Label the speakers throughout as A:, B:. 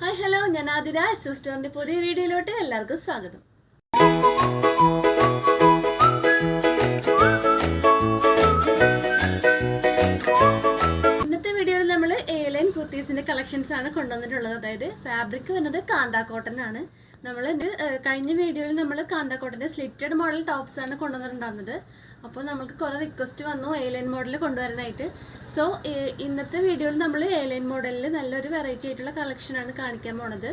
A: Hi hello, ഞാൻ ആതിര. സിസ്റ്ററിന്റെ പുതിയ വീഡിയോയിലോട്ട് എല്ലാവർക്കും സ്വാഗതം. ഇന്നത്തെ വീഡിയോയിൽ നമ്മൾ എയർലൈൻ കുർത്തീസിന്റെ കളക്ഷൻസ് ആണ് കൊണ്ടുവന്നിട്ടുള്ളത്. അതായത് ഫാബ്രിക് വരുന്നത് കാന്ത കോട്ടൺ ആണ്. നമ്മൾ കഴിഞ്ഞ വീഡിയോയിൽ നമ്മൾ കാന്ത കോട്ടന്റെ സ്ലിറ്റഡ് മോഡൽ ടോപ്സ് ആണ് കൊണ്ടുവന്നിട്ടുണ്ടായിരുന്നത്. അപ്പോൾ നമുക്ക് കുറേ റിക്വസ്റ്റ് വന്നു എയർലൈൻ മോഡൽ കൊണ്ടുവരാനായിട്ട്. സോ ഇന്നത്തെ വീഡിയോയിൽ നമ്മൾ എയർലൈൻ മോഡലിൽ നല്ലൊരു വെറൈറ്റി ആയിട്ടുള്ള കളക്ഷനാണ് കാണിക്കാൻ പോണത്.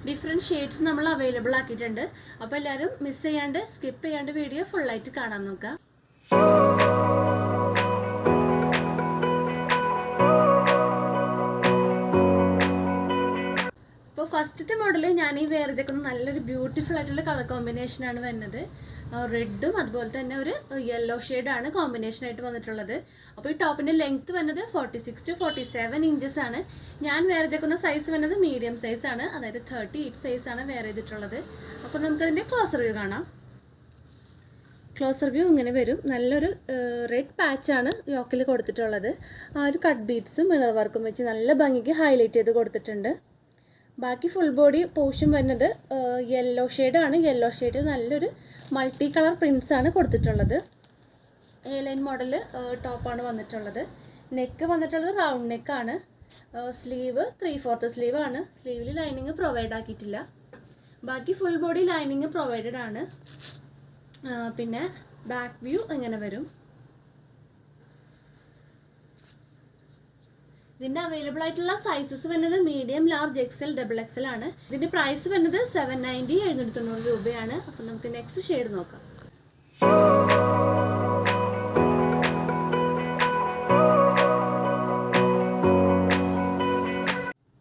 A: ഡിഫറെൻറ്റ് ഷെയ്ഡ്സ് നമ്മൾ അവൈലബിൾ ആക്കിയിട്ടുണ്ട്. അപ്പോൾ എല്ലാവരും മിസ് ചെയ്യാണ്ട് സ്കിപ്പ് ചെയ്യാണ്ട് വീഡിയോ ഫുള്ളായിട്ട് കാണാൻ നോക്കാം. അപ്പോൾ ഫസ്റ്റത്തെ മോഡൽ ഞാൻ ഈ വേറെ ഇതൊക്കെ നല്ലൊരു ബ്യൂട്ടിഫുൾ ആയിട്ടുള്ള കളർ കോമ്പിനേഷനാണ് വരുന്നത്. റെഡും അതുപോലെ തന്നെ ഒരു യെല്ലോ ഷെയ്ഡാണ് കോമ്പിനേഷനായിട്ട് വന്നിട്ടുള്ളത്. അപ്പോൾ ഈ ടോപ്പിൻ്റെ ലെങ്ത്ത് വരുന്നത് 46 to 47 ഇഞ്ചസ് ആണ്. ഞാൻ വേറെ ചെയ്തേക്കുന്ന സൈസ് വരുന്നത് മീഡിയം സൈസാണ്, അതായത് 38 സൈസാണ് വേറെ ചെയ്തിട്ടുള്ളത്. അപ്പോൾ നമുക്കതിൻ്റെ ക്ലോസർ വ്യൂ കാണാം. ക്ലോസർ വ്യൂ ഇങ്ങനെ വരും. നല്ലൊരു റെഡ് പാച്ചാണ് യോക്കിൽ കൊടുത്തിട്ടുള്ളത്. ആ ഒരു കട്ട് ബീഡ്സും മിറർ വർക്കും വെച്ച് നല്ല ഭംഗിക്ക് ഹൈലൈറ്റ് ചെയ്ത് കൊടുത്തിട്ടുണ്ട്. ബാക്കി ഫുൾ ബോഡി പോർഷൻ വരുന്നത് യെല്ലോ ഷെയ്ഡാണ്. യെല്ലോ ഷെയ്ഡ് നല്ലൊരു മൾട്ടി കളർ പ്രിൻസ് ആണ് കൊടുത്തിട്ടുള്ളത്. എയർലൈൻ മോഡൽ ടോപ്പാണ് വന്നിട്ടുള്ളത്. നെക്ക് വന്നിട്ടുള്ളത് റൗണ്ട് നെക്കാണ്. സ്ലീവ് 3/4 സ്ലീവ് ആണ്. സ്ലീവിൽ ലൈനിങ് പ്രൊവൈഡ് ആക്കിയിട്ടില്ല. ബാക്കി ഫുൾ ബോഡി ലൈനിങ് പ്രൊവൈഡഡ് ആണ്. പിന്നെ ബാക്ക് വ്യൂ ഇങ്ങനെ വരും. ഇതിൻ്റെ അവൈലബിൾ ആയിട്ടുള്ള സൈസസ് വരുന്നത് medium, large, XL, double XL ആണ്. ഇതിൻ്റെ പ്രൈസ് വരുന്നത് 790 790 രൂപയാണ്. അപ്പം നമുക്ക് നെക്സ്റ്റ് ഷെയ്ഡ് നോക്കാം.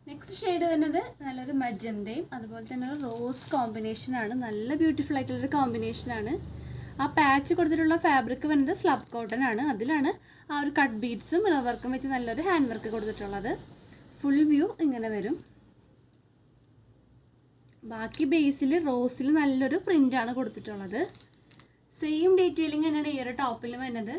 A: നെക്സ്റ്റ് ഷെയ്ഡ് വരുന്നത് നല്ലൊരു മജന്തയും അതുപോലെ തന്നെ ഒരു റോസ് കോമ്പിനേഷനാണ്. നല്ല ബ്യൂട്ടിഫുൾ ആയിട്ടുള്ളൊരു കോമ്പിനേഷനാണ്. ആ പാച്ച് കൊടുത്തിട്ടുള്ള ഫാബ്രിക് വരുന്നത് സ്ലബ് കോട്ടൺ ആണ്. അതിലാണ് ആ ഒരു കട്ട് ബീഡ്സും മിറർ വർക്കും വെച്ച് നല്ലൊരു ഹാൻഡ് വർക്ക് കൊടുത്തിട്ടുള്ളത്. ഫുൾ വ്യൂ ഇങ്ങനെ വരും. ബാക്കി ബേസിൽ റോസിൽ നല്ലൊരു പ്രിൻ്റാണ് കൊടുത്തിട്ടുള്ളത്. സെയിം ഡീറ്റെയിലിംഗ് തന്നെയാണ് ഈ ഒരു ടോപ്പിൽ വരുന്നത്.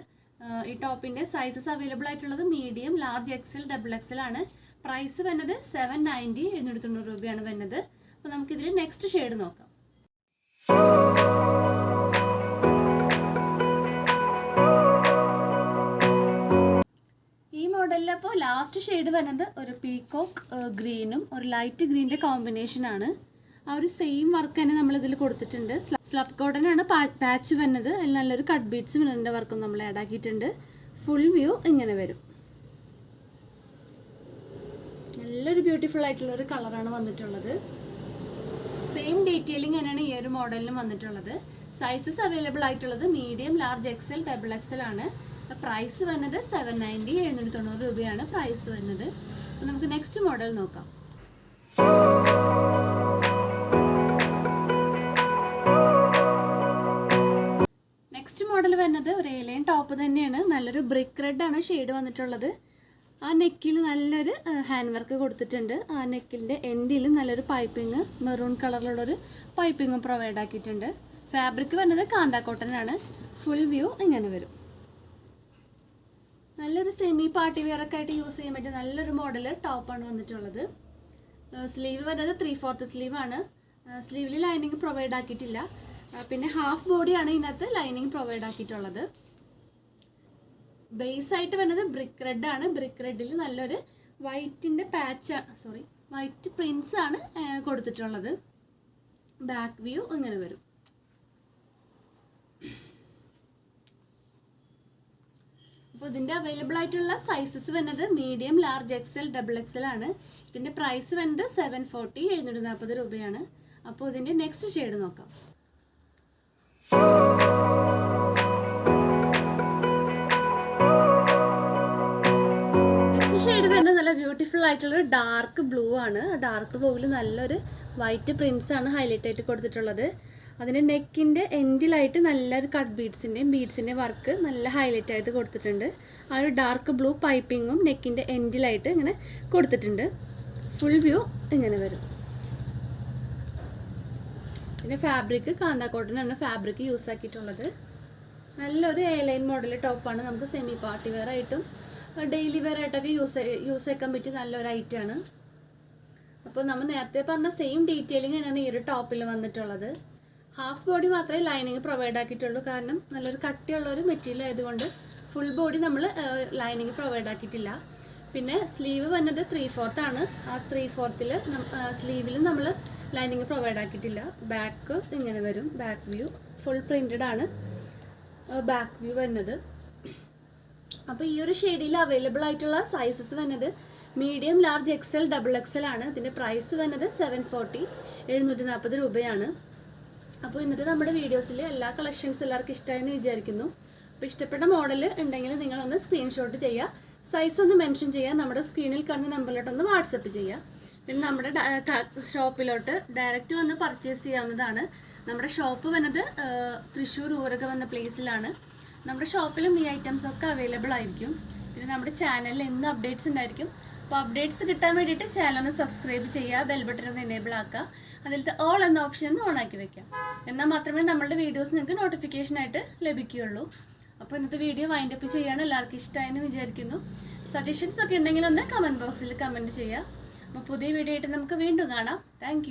A: ഈ ടോപ്പിൻ്റെ സൈസസ് അവൈലബിൾ ആയിട്ടുള്ളത് medium, large, XL, double XL ആണ്. പ്രൈസ് വരുന്നത് 790 790 രൂപയാണ് വരുന്നത്. അപ്പോൾ നമുക്കിതിൽ നെക്സ്റ്റ് ഷെയ്ഡ് നോക്കാം. മോഡലിലപ്പോൾ ലാസ്റ്റ് ഷെയ്ഡ് വരുന്നത് ഒരു പീകോക്ക് ഗ്രീനും ഒരു ലൈറ്റ് ഗ്രീനിൻ്റെ കോമ്പിനേഷനാണ്. ആ ഒരു സെയിം വർക്ക് തന്നെ നമ്മളിതിൽ കൊടുത്തിട്ടുണ്ട്. സ്ലബ് കോട്ടൺ ആണ് പാച്ച് വരുന്നത്. അതിൽ നല്ലൊരു കട്ട് ബീഡ്സ് മിററിൻ്റെ വർക്കും നമ്മൾ ആഡ് ആക്കിയിട്ടുണ്ട്. ഫുൾ വ്യൂ ഇങ്ങനെ വരും. നല്ലൊരു ബ്യൂട്ടിഫുൾ ആയിട്ടുള്ളൊരു കളറാണ് വന്നിട്ടുള്ളത്. സെയിം ഡീറ്റെയിലിംഗ് തന്നെയാണ് ഈ ഒരു മോഡലിലും വന്നിട്ടുള്ളത്. സൈസസ് അവൈലബിൾ ആയിട്ടുള്ളത് medium, large, XL, double XL ആണ്. പ്രൈസ് വരുന്നത് 790 790 രൂപയാണ് പ്രൈസ് വരുന്നത്. അപ്പോൾ നമുക്ക് നെക്സ്റ്റ് മോഡൽ നോക്കാം. നെക്സ്റ്റ് മോഡൽ വരുന്നത് ഒരു എയർലൈൻ ടോപ്പ് തന്നെയാണ്. നല്ലൊരു ബ്രിക്ക് റെഡ് ആണ് ഷെയ്ഡ് വന്നിട്ടുള്ളത്. ആ നെക്കിൽ നല്ലൊരു ഹാൻഡ് വർക്ക് കൊടുത്തിട്ടുണ്ട്. ആ നെക്കിൻ്റെ എൻഡിൽ നല്ലൊരു പൈപ്പിംഗ് മെറൂൺ കളറിലുള്ളൊരു പൈപ്പിംഗും പ്രൊവൈഡ് ആക്കിയിട്ടുണ്ട്. ഫാബ്രിക് വരുന്നത് കാന്ത കോട്ടൺ ആണ്. ഫുൾ വ്യൂ ഇങ്ങനെ വരും. നല്ലൊരു സെമി പാർട്ടി വെയറൊക്കെ ആയിട്ട് യൂസ് ചെയ്യാൻ പറ്റിയ നല്ലൊരു മോഡൽ ടോപ്പാണ് വന്നിട്ടുള്ളത്. സ്ലീവ് വരുന്നത് 3/4 സ്ലീവ് ആണ്. സ്ലീവിൽ ലൈനിങ് പ്രൊവൈഡ് ആക്കിയിട്ടില്ല. പിന്നെ ഹാഫ് ബോഡിയാണ് ഇതിനകത്ത് ലൈനിങ് പ്രൊവൈഡ് ആക്കിയിട്ടുള്ളത്. ബേസ് ആയിട്ട് വരുന്നത് ബ്രിക്ക് റെഡ് ആണ്. ബ്രിക്ക് റെഡിൽ നല്ലൊരു വൈറ്റിൻ്റെ വൈറ്റ് പ്രിൻസ് ആണ് കൊടുത്തിട്ടുള്ളത്. ബാക്ക് വ്യൂ ഇങ്ങനെ വരും. അപ്പോൾ ഇതിൻ്റെ അവൈലബിൾ ആയിട്ടുള്ള സൈസസ് വരുന്നത് medium, large, XL, double XL ആണ്. ഇതിൻ്റെ പ്രൈസ് വരുന്നത് 740 740 രൂപയാണ്. അപ്പോൾ ഇതിൻ്റെ നെക്സ്റ്റ് ഷെയ്ഡ് നോക്കാം. നെക്സ്റ്റ് ഷെയ്ഡ് വരുന്നത് നല്ല ബ്യൂട്ടിഫുൾ ആയിട്ടുള്ളൊരു ഡാർക്ക് ബ്ലൂ ആണ്. ഡാർക്ക് ബ്ലൂവിൽ നല്ലൊരു വൈറ്റ് പ്രിൻസ് ആണ് ഹൈലൈറ്റ് ആയിട്ട് കൊടുത്തിട്ടുള്ളത്. അതിൻ്റെ നെക്കിൻ്റെ എൻഡിലായിട്ട് നല്ലൊരു കട്ട് ബീഡ്സിൻ്റെ വർക്ക് നല്ല ഹൈലൈറ്റ് ആയിട്ട് കൊടുത്തിട്ടുണ്ട്. ആ ഒരു ഡാർക്ക് ബ്ലൂ പൈപ്പിങ്ങും നെക്കിൻ്റെ എൻഡിലായിട്ട് ഇങ്ങനെ കൊടുത്തിട്ടുണ്ട്. ഫുൾ വ്യൂ ഇങ്ങനെ വരും. പിന്നെ ഫാബ്രിക് കാന്ത കോട്ടൺ ആണ് ഫാബ്രിക് യൂസ് ആക്കിയിട്ടുള്ളത്. നല്ലൊരു എയർലൈൻ മോഡൽ ടോപ്പാണ്. നമുക്ക് സെമി പാർട്ടി വെയർ ആയിട്ടും ഡെയിലി വെയർ ആയിട്ടൊക്കെ യൂസ് ചെയ്യാൻ പറ്റിയ നല്ലൊരു ഐറ്റമാണ്. അപ്പോൾ നമ്മൾ നേരത്തെ പറഞ്ഞ സെയിം ഡീറ്റെയിലിംഗ് തന്നെയാണ് ഈ ഒരു ടോപ്പിൽ വന്നിട്ടുള്ളത്. ഹാഫ് ബോഡി മാത്രമേ ലൈനിങ് പ്രൊവൈഡ് ആക്കിയിട്ടുള്ളൂ, കാരണം നല്ലൊരു കട്ടിയുള്ള ഒരു മെറ്റീരിയൽ ആയതുകൊണ്ട് ഫുൾ ബോഡി നമ്മൾ ലൈനിങ് പ്രൊവൈഡ് ആക്കിയിട്ടില്ല. പിന്നെ സ്ലീവ് വന്നത് 3/4 ആണ്. ആ 3/4 സ്ലീവിൽ നമ്മൾ ലൈനിങ് പ്രൊവൈഡ് ആക്കിയിട്ടില്ല. ബാക്ക് ഇങ്ങനെ വരും, ബാക്ക് വ്യൂ ഫുൾ പ്രിൻറ്റഡ് ആണ് ബാക്ക് വ്യൂ വരുന്നത്. അപ്പോൾ ഈ ഒരു ഷെയ്ഡിൽ അവൈലബിൾ ആയിട്ടുള്ള സൈസസ് വന്നത് മീഡിയം, ലാർജ്, XL, XXL ആണ്. ഇതിൻ്റെ പ്രൈസ് വന്നത് 740 740 രൂപയാണ്. അപ്പോൾ ഇന്നത്തെ നമ്മുടെ വീഡിയോസിൽ എല്ലാ കളക്ഷൻസ് എല്ലാവർക്കും ഇഷ്ടമായെന്ന് വിചാരിക്കുന്നു. അപ്പോൾ ഇഷ്ടപ്പെട്ട മോഡൽ ഉണ്ടെങ്കിൽ നിങ്ങളൊന്ന് സ്ക്രീൻഷോട്ട് ചെയ്യുക, സൈസ് ഒന്ന് മെൻഷൻ ചെയ്യുക, നമ്മുടെ സ്ക്രീനിൽ കാണുന്ന നമ്പറിലോട്ടൊന്ന് വാട്സപ്പ് ചെയ്യുക. പിന്നെ നമ്മുടെ ഷോപ്പിലോട്ട് ഡയറക്റ്റ് വന്ന് പർച്ചേസ് ചെയ്യാവുന്നതാണ്. നമ്മുടെ ഷോപ്പ് വന്നത് തൃശ്ശൂർ ഊരക വന്ന പ്ലേസിലാണ്. നമ്മുടെ ഷോപ്പിലും ഈ ഐറ്റംസ് ഒക്കെ അവൈലബിൾ ആയിരിക്കും. പിന്നെ നമ്മുടെ ചാനലിൽ എന്ത് അപ്ഡേറ്റ്സ് ഉണ്ടായിരിക്കും. അപ്പോൾ അപ്ഡേറ്റ്സ് കിട്ടാൻ വേണ്ടിയിട്ട് ചാനൽ ഒന്ന് സബ്സ്ക്രൈബ് ചെയ്യുക, ബെൽ ബട്ടൺ ഒന്ന് എനേബിൾ ആക്കുക, അതിലത്തെ ഓൾ എന്ന ഓപ്ഷൻ ഒന്ന് ഓൺ ആക്കി വെക്കാം. എന്നാൽ മാത്രമേ നമ്മളുടെ വീഡിയോസ് നിങ്ങൾക്ക് നോട്ടിഫിക്കേഷൻ ആയിട്ട് ലഭിക്കുകയുള്ളൂ. അപ്പോൾ ഇന്നത്തെ വീഡിയോ വൈൻഡ് അപ്പ് ചെയ്യാണ്. എല്ലാവർക്കും ഇഷ്ടമായെന്ന് വിചാരിക്കുന്നു. സജഷൻസ് ഒക്കെ ഉണ്ടെങ്കിൽ ഒന്ന് കമൻറ്റ് ബോക്സിൽ കമൻറ്റ് ചെയ്യുക. അപ്പോൾ പുതിയ വീഡിയോ ആയിട്ട് നമുക്ക് വീണ്ടും കാണാം. താങ്ക്